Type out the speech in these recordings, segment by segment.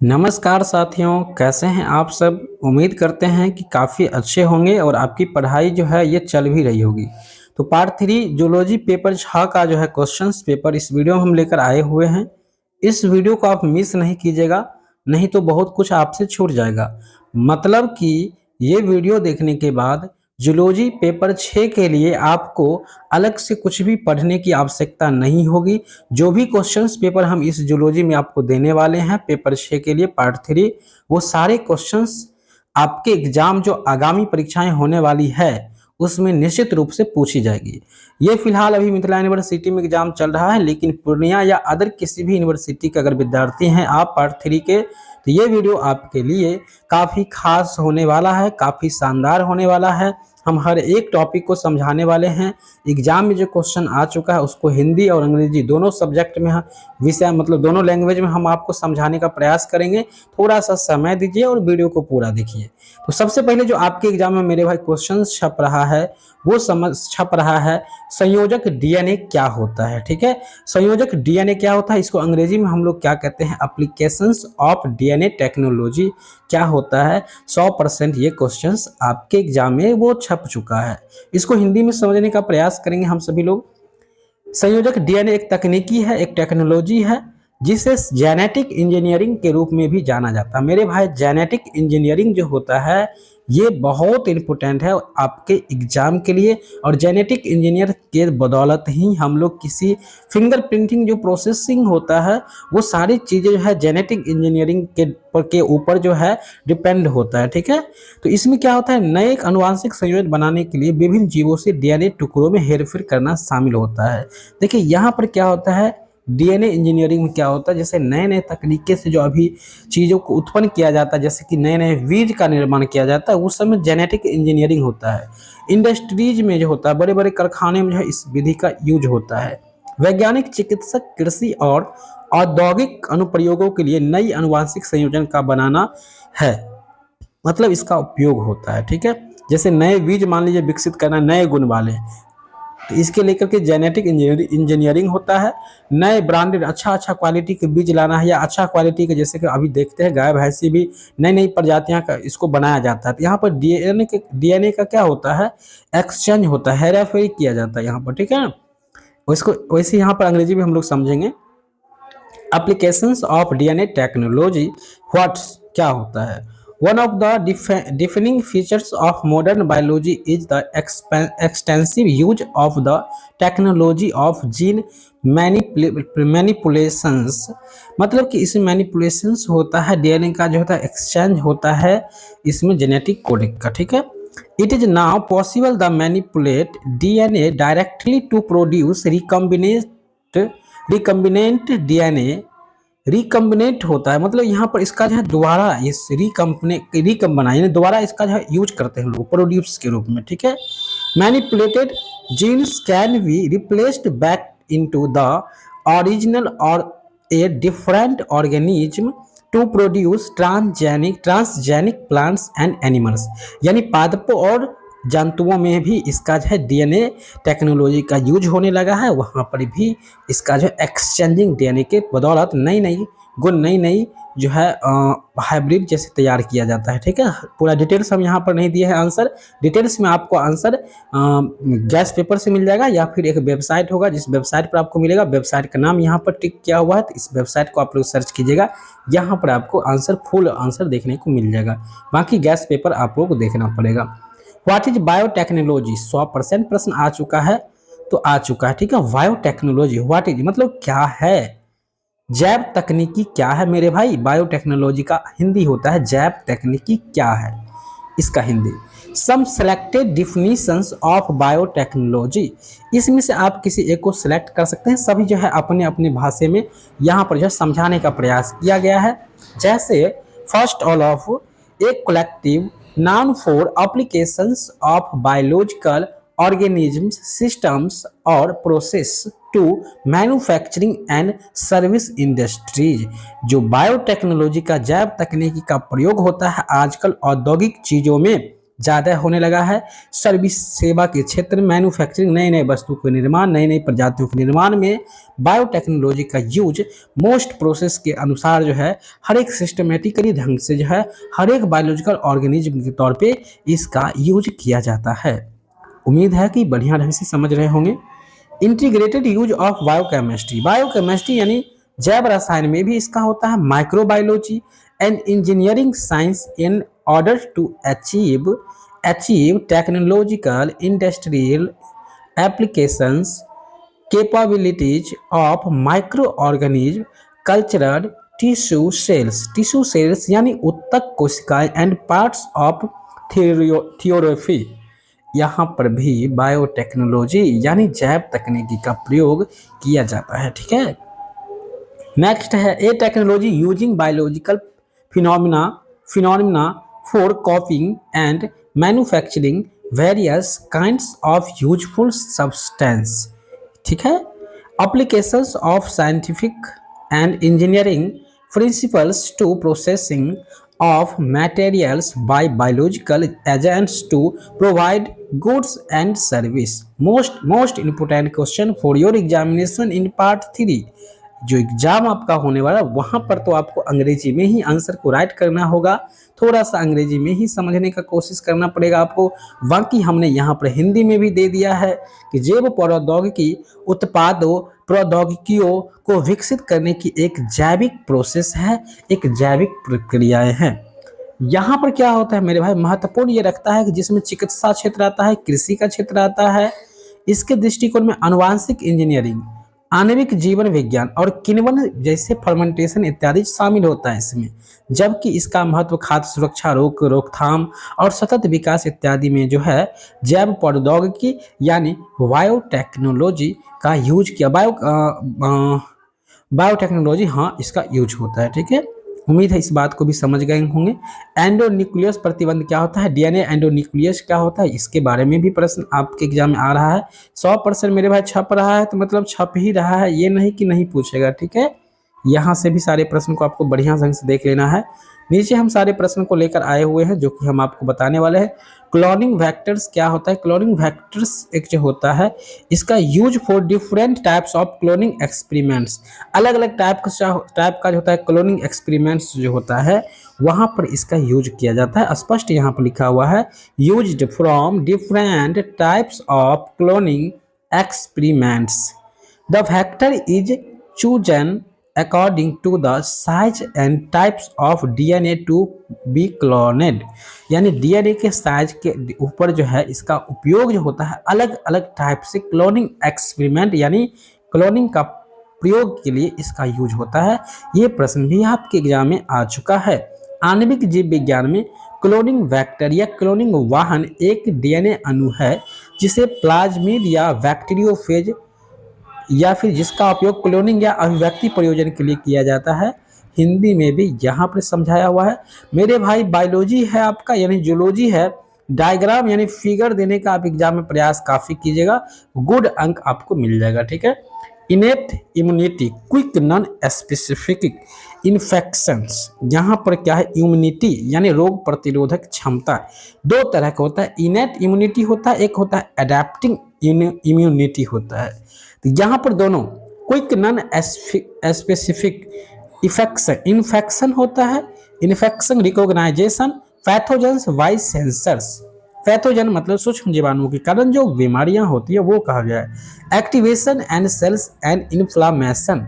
नमस्कार साथियों, कैसे हैं आप सब। उम्मीद करते हैं कि काफ़ी अच्छे होंगे और आपकी पढ़ाई जो है ये चल भी रही होगी। तो पार्ट 3 जूलॉजी पेपर 6 का जो है क्वेश्चंस पेपर इस वीडियो में हम लेकर आए हुए हैं। इस वीडियो को आप मिस नहीं कीजिएगा, नहीं तो बहुत कुछ आपसे छूट जाएगा। मतलब कि ये वीडियो देखने के बाद जूलॉजी पेपर 6 के लिए आपको अलग से कुछ भी पढ़ने की आवश्यकता नहीं होगी। जो भी क्वेश्चंस पेपर हम इस जूलॉजी में आपको देने वाले हैं पेपर 6 के लिए पार्ट 3, वो सारे क्वेश्चंस आपके एग्जाम जो आगामी परीक्षाएं होने वाली है उसमें निश्चित रूप से पूछी जाएगी। ये फिलहाल अभी मिथिला यूनिवर्सिटी में एग्जाम चल रहा है, लेकिन पूर्णिया या अदर किसी भी यूनिवर्सिटी के अगर विद्यार्थी हैं आप पार्ट 3 के, तो ये वीडियो आपके लिए काफ़ी खास होने वाला है, काफ़ी शानदार होने वाला है। हम हर एक टॉपिक को समझाने वाले हैं। एग्जाम में जो क्वेश्चन आ चुका है उसको हिंदी और अंग्रेजी दोनों सब्जेक्ट में विषय मतलब दोनों लैंग्वेज में हम आपको समझाने का प्रयास करेंगे। थोड़ा सा समय दीजिए और वीडियो को पूरा देखिए। तो सबसे पहले जो आपके एग्जाम में मेरे भाई क्वेश्चन छप रहा है वो छप रहा है संयोजक डीएनए क्या होता है। ठीक है, संयोजक डीएनए क्या होता है, इसको अंग्रेजी में हम लोग क्या कहते हैं, एप्लीकेशंस ऑफ डीएनए टेक्नोलॉजी क्या होता है। 100% ये क्वेश्चंस आपके एग्जाम में वो छप चुका है। इसको हिंदी में समझने का प्रयास करेंगे हम सभी लोग। संयोजक डीएनए एक तकनीकी है, एक टेक्नोलॉजी है जिसे जेनेटिक इंजीनियरिंग के रूप में भी जाना जाता है। मेरे भाई जेनेटिक इंजीनियरिंग जो होता है ये बहुत इंपॉर्टेंट है आपके एग्जाम के लिए, और जेनेटिक इंजीनियर के बदौलत ही हम लोग किसी फिंगर प्रिंटिंग जो प्रोसेसिंग होता है वो सारी चीज़ें जो है जेनेटिक इंजीनियरिंग के ऊपर जो है डिपेंड होता है। ठीक है, तो इसमें क्या होता है, नए अनुवांशिक संयोजन बनाने के लिए विभिन्न जीवों से डीएनए टुकड़ों में हेरफेर करना शामिल होता है। देखिए यहाँ पर क्या होता है, डीएनए इंजीनियरिंग में क्या होता है, जैसे नए नए तकनीके से जो अभी चीज़ों को उत्पन्न किया जाता है, जैसे कि नए नए बीज का निर्माण किया जाता है, उस समय जेनेटिक इंजीनियरिंग होता है। इंडस्ट्रीज में जो होता है, बड़े बड़े कारखाने में जो है इस विधि का यूज होता है। वैज्ञानिक, चिकित्सक, कृषि और औद्योगिक अनुप्रयोगों के लिए नई अनुवांशिक संयोजन का बनाना है, मतलब इसका उपयोग होता है। ठीक है, जैसे नए बीज मान लीजिए विकसित करना नए गुण वाले, तो इसके लेकर के जेनेटिक इंजीनियरिंग होता है। नए ब्रांडेड अच्छा अच्छा क्वालिटी के बीज लाना है, या अच्छा क्वालिटी के, जैसे कि अभी देखते हैं गाय भैंसी भी नई नई प्रजातियां का इसको बनाया जाता है। तो यहाँ पर डीएनए का क्या होता है, एक्सचेंज होता है, हेरा फेरी किया जाता है यहाँ पर। ठीक है ना, उसको वैसे यहाँ पर अंग्रेजी में हम लोग समझेंगे। Applications of DNA technology what's क्या होता है। One of the defining features of modern biology is the extensive use of the technology of gene manipulations, मतलब कि इसमें मैनिपुलेशंस होता है, डीएनए का जो होता है एक्सचेंज होता है इसमें जेनेटिक कोडिंग का। ठीक है, it is now possible to manipulate DNA directly to produce recombinant DNA। Recombinant होता है, मतलब यहाँ पर इसका जो है दोबारा इस रिकम्बना यानी दोबारा इसका जो है यूज करते हैं लोग प्रोड्यूस के रूप में। ठीक है, manipulated genes can be replaced back into the original और a different organism to produce transgenic plants and animals, यानी पादपों और जंतुओं में भी इसका जो है डीएनए टेक्नोलॉजी का यूज होने लगा है। वहाँ पर भी इसका जो एक्सचेंजिंग डीएनए के बदौलत नई नई गुण, नई नई जो है हाइब्रिड जैसे तैयार किया जाता है। ठीक है, पूरा डिटेल्स हम यहाँ पर नहीं दिए हैं आंसर। डिटेल्स में आपको आंसर गैस पेपर से मिल जाएगा, या फिर एक वेबसाइट होगा जिस वेबसाइट पर आपको मिलेगा। वेबसाइट का नाम यहाँ पर टिक किया हुआ है, तो इस वेबसाइट को आप लोग सर्च कीजिएगा, यहाँ पर आपको आंसर फुल आंसर देखने को मिल जाएगा। बाकी गैस पेपर आप लोग को देखना पड़ेगा। व्हाट इज बायोटेक्नोलॉजी, 100% प्रश्न आ चुका है, तो आ चुका है। ठीक है, बायोटेक्नोलॉजी व्हाट इज मतलब क्या है, जैव तकनीकी क्या है मेरे भाई। बायोटेक्नोलॉजी का हिंदी होता है जैव तकनीकी क्या है, इसका हिंदी। सम सेलेक्टेड डिफिनीशंस ऑफ बायोटेक्नोलॉजी, इसमें से आप किसी एक को सिलेक्ट कर सकते हैं, सभी जो है अपने अपने भाषा में यहाँ पर जो है समझाने का प्रयास किया गया है। जैसे first all of a collective noun for applications of biological organisms, systems और process to manufacturing and service industries. जो बायोटेक्नोलॉजी का जैव तकनीकी का प्रयोग होता है आजकल औद्योगिक चीज़ों में ज़्यादा होने लगा है। सर्विस सेवा के क्षेत्र में, मैन्युफैक्चरिंग, नए नए वस्तु के निर्माण, नई नई प्रजातियों के निर्माण में बायोटेक्नोलॉजी का यूज मोस्ट प्रोसेस के अनुसार जो है हर एक सिस्टमेटिकली ढंग से जो है हर एक बायोलॉजिकल ऑर्गेनिज्म के तौर पे इसका यूज किया जाता है। उम्मीद है कि बढ़िया ढंग से समझ रहे होंगे। Integrated use of biochemistry, biochemistry यानी जैव रसायन में भी इसका होता है। Microbiology and engineering science in order to achieve technological industrial applications capabilities of microorganism cultured tissue cells यानी उत्तक कोशिकाएं एंड पार्ट्स ऑफ थियोरफी, यहाँ पर भी बायोटेक्नोलॉजी यानी जैव तकनीकी का प्रयोग किया जाता है। ठीक है, नेक्स्ट है a technology using biological phenomena for copying and manufacturing various kinds of useful substance. ठीक है, applications of scientific and engineering principles to processing of materials by biological agents to provide goods and service. Most important question for your examination in part 3, जो exam आपका होने वाला वहां पर तो आपको अंग्रेजी में ही आंसर को राइट करना होगा, थोड़ा सा अंग्रेजी में ही समझने का कोशिश करना पड़ेगा आपको। बाकी हमने यहाँ पर हिंदी में भी दे दिया है कि जैव प्रौद्योगिकी उत्पादों प्रौद्योगिकियों को विकसित करने की एक जैविक प्रोसेस है, एक जैविक प्रक्रियाएं हैं। यहाँ पर क्या होता है मेरे भाई, महत्वपूर्ण ये रखता है कि जिसमें चिकित्सा क्षेत्र आता है, कृषि का क्षेत्र आता है, इसके दृष्टिकोण में आनुवांशिक इंजीनियरिंग, आणविक जीवन विज्ञान और किण्वन जैसे फर्मेंटेशन इत्यादि शामिल होता है इसमें। जबकि इसका महत्व खाद्य सुरक्षा, रोकथाम और सतत विकास इत्यादि में जो है जैव प्रौद्योगिकी यानी बायोटेक्नोलॉजी का यूज किया, बायोटेक्नोलॉजी हाँ इसका यूज होता है। ठीक है, उम्मीद है इस बात को भी समझ गए होंगे। एंडोन्यूक्लियस प्रतिबंध क्या होता है, डीएनए एंडोन्यूक्लियस क्या होता है, इसके बारे में भी प्रश्न आपके एग्जाम में आ रहा है। 100% मेरे भाई छप रहा है तो मतलब छप ही रहा है, ये नहीं कि नहीं पूछेगा। ठीक है, यहाँ से भी सारे प्रश्न को आपको बढ़िया ढंग से देख लेना है। नीचे हम सारे प्रश्न को लेकर आए हुए हैं जो कि हम आपको बताने वाले हैं। क्लोनिंग वेक्टर्स क्या होता है, क्लोनिंग वेक्टर्स एक जो होता है इसका use for different types of cloning experiments, अलग अलग टाइप का जो होता है क्लोनिंग एक्सपेरिमेंट्स जो होता है वहाँ पर इसका यूज किया जाता है। स्पष्ट यहाँ पर लिखा हुआ है used from different types of cloning experiments. The vector is chosen according to the size and types of DNA to be cloned, यानी डीएनए के साइज के ऊपर जो है इसका उपयोग जो होता है अलग अलग टाइप से क्लोनिंग एक्सपेरिमेंट यानी क्लोनिंग का प्रयोग के लिए इसका यूज होता है। ये प्रश्न भी आपके एग्जाम में आ चुका है। आणविक जीव विज्ञान में क्लोनिंग वेक्टर या क्लोनिंग वाहन एक डीएनए अणु है जिसे प्लाज्मिड या बैक्टीरियोफेज या फिर जिसका उपयोग क्लोनिंग या अभिव्यक्ति प्रयोजन के लिए किया जाता है। हिंदी में भी यहाँ पर समझाया हुआ है मेरे भाई। बायोलॉजी है आपका यानी जूलॉजी है, डायग्राम यानी फिगर देने का आप एग्जाम में प्रयास काफी कीजिएगा, गुड अंक आपको मिल जाएगा। ठीक है, innate immunity, quick non specific infections, यहाँ पर क्या है इम्यूनिटी यानी रोग प्रतिरोधक क्षमता दो तरह का होता है। इनेट इम्यूनिटी होता है, एक होता है एडेप्टिंग इम्यूनिटी होता है। तो यहाँ पर दोनों क्विक नॉन स्पेसिफिक इन्फेक्शन होता है, infection recognisation pathogens by sensors, pathogen मतलब सूक्ष्म जीवाणुओं के कारण जो बीमारियां होती है वो कहा गया है। Activation and cells and inflammation,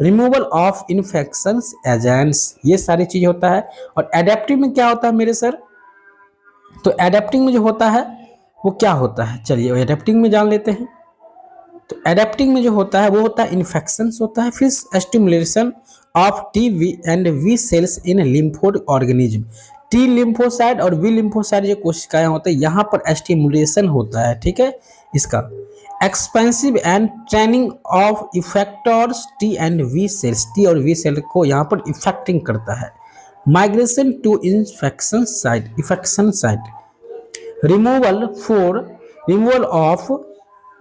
removal of infections agents, ये सारी चीज होता है। और एडेप्टिव में क्या होता है मेरे सर, तो एडेप्टिंग में जो होता है वो क्या होता है, चलिए एडेप्टिंग में जान लेते हैं। तो एडेप्टिंग में जो होता है वो होता है इन्फेक्शंस होता है, फिर stimulation of T V and V cells in lymphoid organism, T lymphocyte और वी लिम्फोसाइट जो कोशिकाएं होते हैं यहाँ पर स्टिमुलेशन होता है। ठीक है, इसका expensive and training of effectors T and V cells, T और वी सेल को यहाँ पर इफेक्टिंग करता है। Migration to infection site,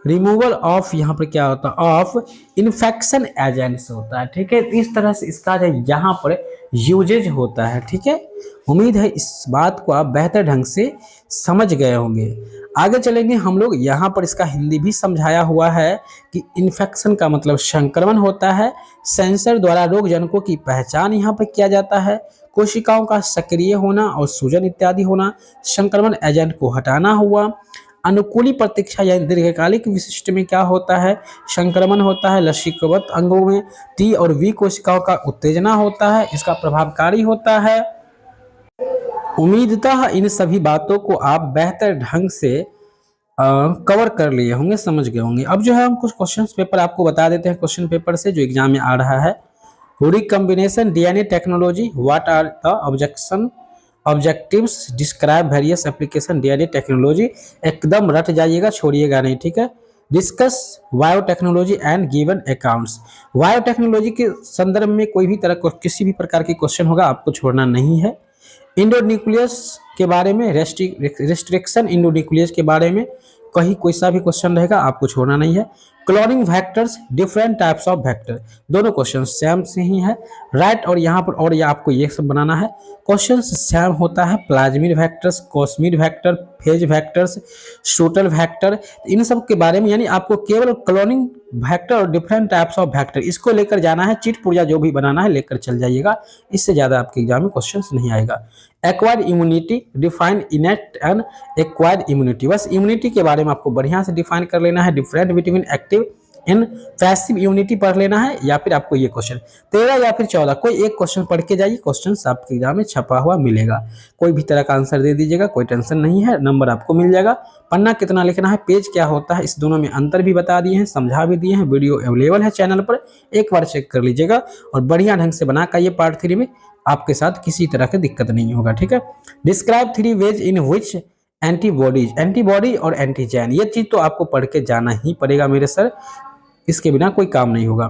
removal of यहाँ पर क्या होता है ऑफ इन्फेक्शन एजेंट्स होता है। ठीक है, इस तरह से इसका जो यहाँ पर यूजेज होता है। ठीक है, उम्मीद है इस बात को आप बेहतर ढंग से समझ गए होंगे। आगे चलेंगे हम लोग, यहाँ पर इसका हिंदी भी समझाया हुआ है कि इन्फेक्शन का मतलब संक्रमण होता है। सेंसर द्वारा रोग जनकों की पहचान यहाँ पर किया जाता है। कोशिकाओं का सक्रिय होना और सूजन इत्यादि होना, संक्रमण एजेंट को हटाना हुआ। अनुकूली प्रतीक्षा यानी दीर्घकालिक विशिष्ट में क्या होता है, संक्रमण होता है। लसिकवत अंगों में टी और वी कोशिकाओं का उत्तेजना होता है, इसका प्रभावकारी होता है। उम्मीदतः इन सभी बातों को आप बेहतर ढंग से कवर कर लिए होंगे, समझ गए होंगे। अब जो है हम कुछ क्वेश्चन पेपर आपको बता देते हैं क्वेश्चन पेपर से जो एग्जाम में आ रहा है। Recombination DNA technology, what are the objectives, describe various application DNA technology. एकदम रट जाइएगा, छोड़िएगा नहीं, ठीक है। Discuss biotechnology and given accounts. Biotechnology के संदर्भ में कोई भी तरह किसी भी प्रकार की क्वेश्चन होगा आपको छोड़ना नहीं है। इंडोन्यूक्लियस के बारे में, रेस्ट्रिक्शन इंडोन्यूक्लियस के बारे में कहीं कोई सा भी क्वेश्चन रहेगा आपको छोड़ना नहीं है। Cloning vectors, different types of vector, दोनों क्वेश्चन सेम से ही है। राइट और यहाँ पर और ये आपको ये सब बनाना है। क्वेश्चन सेम होता है, plasmid vectors, cosmid vector, phage vectors, shuttle vector, इन सब के बारे में, यानी आपको केवल क्लोनिंग वेक्टर और डिफरेंट टाइप्स ऑफ वेक्टर इसको लेकर जाना है। चिट पुर्जा जो भी बनाना है लेकर चल जाइएगा, इससे ज्यादा आपके एग्जाम में क्वेश्चन नहीं आएगा। Acquired immunity, define enact and acquired immunity, बस इम्यूनिटी के बारे में आपको बढ़िया से डिफाइन कर लेना है। Different between active in passive immunity पढ़ लेना है, या फिर आपको ये क्वेश्चन 13 या फिर 14 कोई एक क्वेश्चन पढ़ के जाइए, क्वेश्चन आपके एग्जाम में छपा हुआ मिलेगा। कोई भी तरह का आंसर दे दीजिएगा, कोई टेंशन नहीं है, नंबर आपको मिल जाएगा। पन्ना कितना लिखना है, पेज क्या होता है, इस दोनों में अंतर भी बता दिए हैं, समझा भी दिए हैं। वीडियो अवेलेबल है चैनल पर, एक बार चेक कर लीजिएगा और बढ़िया ढंग से बना कर ये पार्ट 3 में आपके साथ किसी तरह की दिक्कत नहीं होगा, ठीक है। Describe 3 ways in which antibodies, antibody और एंटीजन, ये चीज तो आपको पढ़ के जाना ही पड़ेगा मेरे सर, इसके बिना कोई काम नहीं होगा।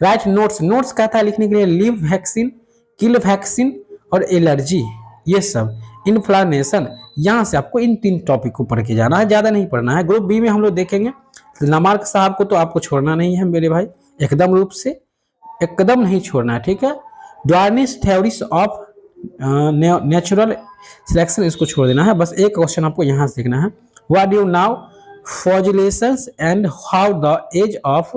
राइट नोट्स, नोट्स कहता है लिखने के लिए लिव वैक्सीन, किल वैक्सीन और एलर्जी, ये सब इन्फ्लामेशन, यहाँ से आपको इन 3 टॉपिक को पढ़ के जाना है, ज्यादा नहीं पढ़ना है। ग्रुप बी में हम लोग देखेंगे लामार्क साहब को तो आपको छोड़ना नहीं है मेरे भाई, एकदम रूप से एकदम नहीं छोड़ना है, ठीक है। Darwin's theories of natural selection, इसको छोड़ देना है। बस एक क्वेश्चन आपको यहाँ से देखना है, what do now flagellations and how the age of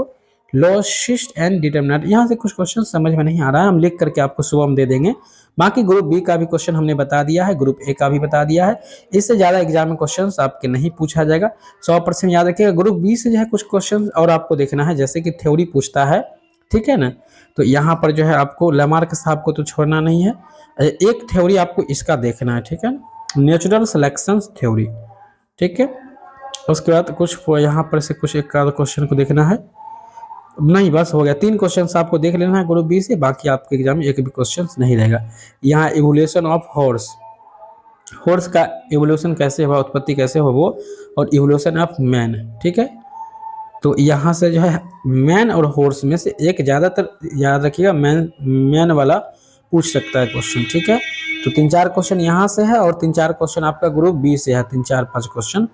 locust and determinant, यहाँ से कुछ क्वेश्चन समझ में नहीं आ रहा है, हम लिख करके आपको सुबह में दे देंगे। बाकी ग्रुप बी का भी क्वेश्चन हमने बता दिया है, ग्रुप ए का भी बता दिया है, इससे ज्यादा एग्जाम में क्वेश्चन आपके नहीं पूछा जाएगा, 100% याद रखिएगा। ग्रुप बी से जो है कुछ क्वेश्चन और आपको देखना है, जैसे कि थ्योरी पूछता है, ठीक है ना, तो यहाँ पर जो है आपको लामार्क साहब को तो छोड़ना नहीं है, एक थ्योरी आपको इसका देखना है, ठीक है, नेचुरल सिलेक्शन थ्योरी, ठीक है। उसके बाद कुछ यहाँ पर से कुछ एक क्वेश्चन को देखना है, नहीं बस हो गया, 3 क्वेश्चन आपको देख लेना है ग्रुप बी से, बाकी आपके एग्जाम में एक भी क्वेश्चन नहीं रहेगा। यहाँ इवोल्यूशन ऑफ हॉर्स, हॉर्स का इवोल्यूशन कैसे हुआ, उत्पत्ति कैसे हुआ वो, और इवोल्यूशन ऑफ मैन, ठीक है। तो यहाँ से जो है मैन और हॉर्स में से एक ज़्यादातर याद रखिएगा, मैन वाला पूछ सकता है क्वेश्चन, ठीक है। तो 3-4 क्वेश्चन यहाँ से है और 3-4 क्वेश्चन आपका ग्रुप बी से है, 3-4-5 क्वेश्चन,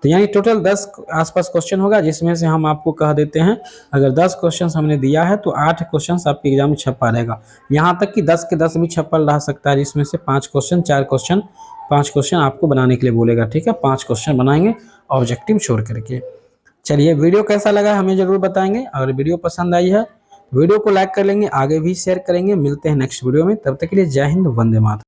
तो यानी टोटल 10 आसपास क्वेश्चन होगा, जिसमें से हम आपको कह देते हैं अगर 10 क्वेश्चन हमने दिया है तो 8 क्वेश्चन आपके एग्जाम में छपा रहेगा, यहाँ तक कि 10 के 10 भी छपा रह सकता है, जिसमें से 5 क्वेश्चन 4 क्वेश्चन 5 क्वेश्चन आपको बनाने के लिए बोलेगा, ठीक है। 5 क्वेश्चन बनाएंगे ऑब्जेक्टिव छोड़ करके। चलिए वीडियो कैसा लगा हमें जरूर बताएंगे, अगर वीडियो पसंद आई है वीडियो को लाइक कर लेंगे, आगे भी शेयर करेंगे। मिलते हैं नेक्स्ट वीडियो में, तब तक के लिए जय हिंद, वंदे मातरम।